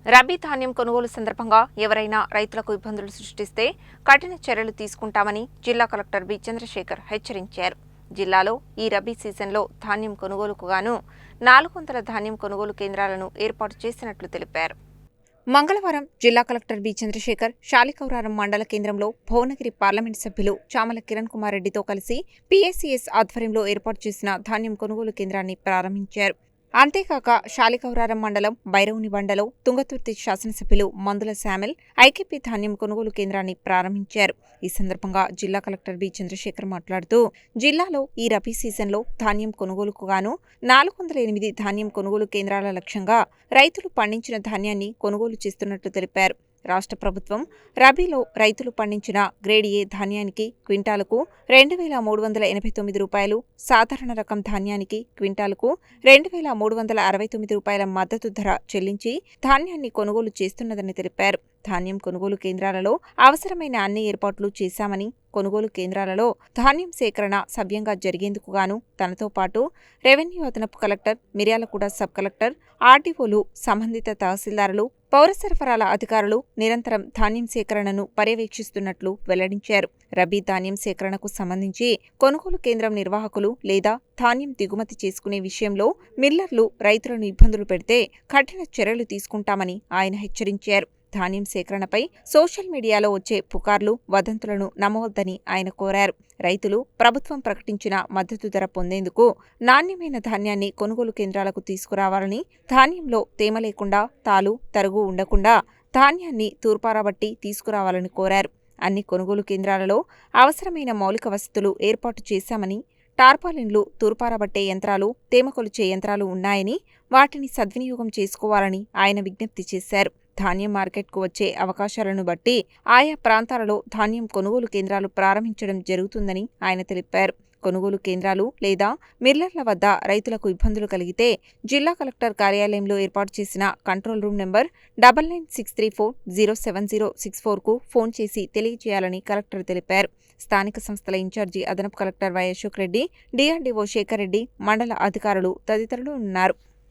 రబీ ధాన్యం కొనుగోలు సందర్భంగా ఎవరైనా రైతులకు ఇబ్బందులు సృష్టిస్తే కఠిన చర్యలు తీసుకుంటామని జిల్లా కలెక్టర్ బి చంద్రశేఖర్ హెచ్చరించారు. జిల్లాలో ఈ రబీ సీజన్లో ధాన్యం కొనుగోలుకు గాను 400 ధాన్యం కొనుగోలు కేంద్రాలను ఏర్పాటు చేసినట్లు తెలిపారు. మంగళవారం జిల్లా కలెక్టర్ బి చంద్రశేఖర్ శాలికౌరారం మండల కేంద్రంలో భువనగిరి పార్లమెంటు సభ్యులు చామల కిరణ్ కుమార్ రెడ్డితో కలిసి పీఏసీఎస్ ఆధ్వర్యంలో ఏర్పాటు చేసిన ధాన్యం కొనుగోలు కేంద్రాన్ని ప్రారంభించారు. అంతేకాక శాలికౌరారం మండలం బైరవుని బండలో తుంగతుర్తి శాసనసభ్యులు మందుల శామెల్ ఐకేపీ ధాన్యం కొనుగోలు కేంద్రాన్ని ప్రారంభించారు. ఈ సందర్భంగా జిల్లా కలెక్టర్ బి చంద్రశేఖర్ మాట్లాడుతూ జిల్లాలో ఈ రబీ సీజన్లో ధాన్యం కొనుగోలుకు గాను 408 ధాన్యం కొనుగోలు కేంద్రాల లక్ష్యంగా రైతులు పండించిన ధాన్యాన్ని కొనుగోలు చేస్తున్నట్లు తెలిపారు. రాష్ట్ర ప్రభుత్వం రబీలో రైతులు పండించిన గ్రేడ్ ఏ ధాన్యానికి క్వింటాలకు 2,389 రూపాయలు, సాధారణ రకం ధాన్యానికి క్వింటాలకు 2,369 రూపాయల మద్దతు ధర చెల్లించి ధాన్యాన్ని కొనుగోలు చేస్తున్నదని తెలిపారు. ధాన్యం కొనుగోలు కేంద్రాలలో అవసరమైన అన్ని ఏర్పాట్లు చేశామని, కొనుగోలు కేంద్రాలలో ధాన్యం సేకరణ సవ్యంగా జరిగేందుకు గాను తనతో పాటు రెవెన్యూ అదనపు కలెక్టర్, మిర్యాలగూడ సబ్ కలెక్టర్, ఆర్డీఓలు, సంబంధిత తహసీల్దారులు, పౌర సరఫరాల అధికారులు నిరంతరం ధాన్యం సేకరణను పర్యవేక్షిస్తున్నట్లు వెల్లడించారు. రబీ ధాన్యం సేకరణకు సంబంధించి కొనుగోలు కేంద్రం నిర్వాహకులు లేదా ధాన్యం దిగుమతి చేసుకునే విషయంలో మిల్లర్లు రైతులను ఇబ్బందులు పెడితే కఠిన చర్యలు తీసుకుంటామని ఆయన హెచ్చరించారు. ధాన్యం సేకరణపై సోషల్ మీడియాలో వచ్చే పుకార్లు, వదంతులను నమ్మవద్దని ఆయన కోరారు. రైతులు ప్రభుత్వం ప్రకటించిన మద్దతు ధర పొందేందుకు నాణ్యమైన ధాన్యాన్ని కొనుగోలు కేంద్రాలకు తీసుకురావాలని, ధాన్యంలో తేమ లేకుండా, తాలు, తరుగు ఉండకుండా ధాన్యాన్ని తూర్పారబట్టి తీసుకురావాలని కోరారు. అన్ని కొనుగోలు కేంద్రాలలో అవసరమైన మౌలిక వసతులు ఏర్పాటు చేశామని, టార్పాలిన్లు, తూర్పారబట్టే యంత్రాలు, తేమ కొలిచే యంత్రాలు ఉన్నాయని, వాటిని సద్వినియోగం చేసుకోవాలని ఆయన విజ్ఞప్తి చేశారు. ధాన్యం మార్కెట్కు వచ్చే అవకాశాలను బట్టి ఆయా ప్రాంతాలలో ధాన్యం కొనుగోలు కేంద్రాలు ప్రారంభించడం జరుగుతుందని ఆయన తెలిపారు. కొనుగోలు కేంద్రాలు లేదా మిల్లర్ల వద్ద రైతులకు ఇబ్బందులు కలిగితే జిల్లా కలెక్టర్ కార్యాలయంలో ఏర్పాటు చేసిన కంట్రోల్ రూమ్ నెంబర్ 9963407064కు ఫోన్ చేసి తెలియజేయాలని కలెక్టర్ తెలిపారు. స్థానిక సంస్థల ఇన్ఛార్జి అదనపు collector Y Ashok Reddy, DRDO Shekhar Reddy, మండల అధికారులు తదితరులు ఉన్నారు.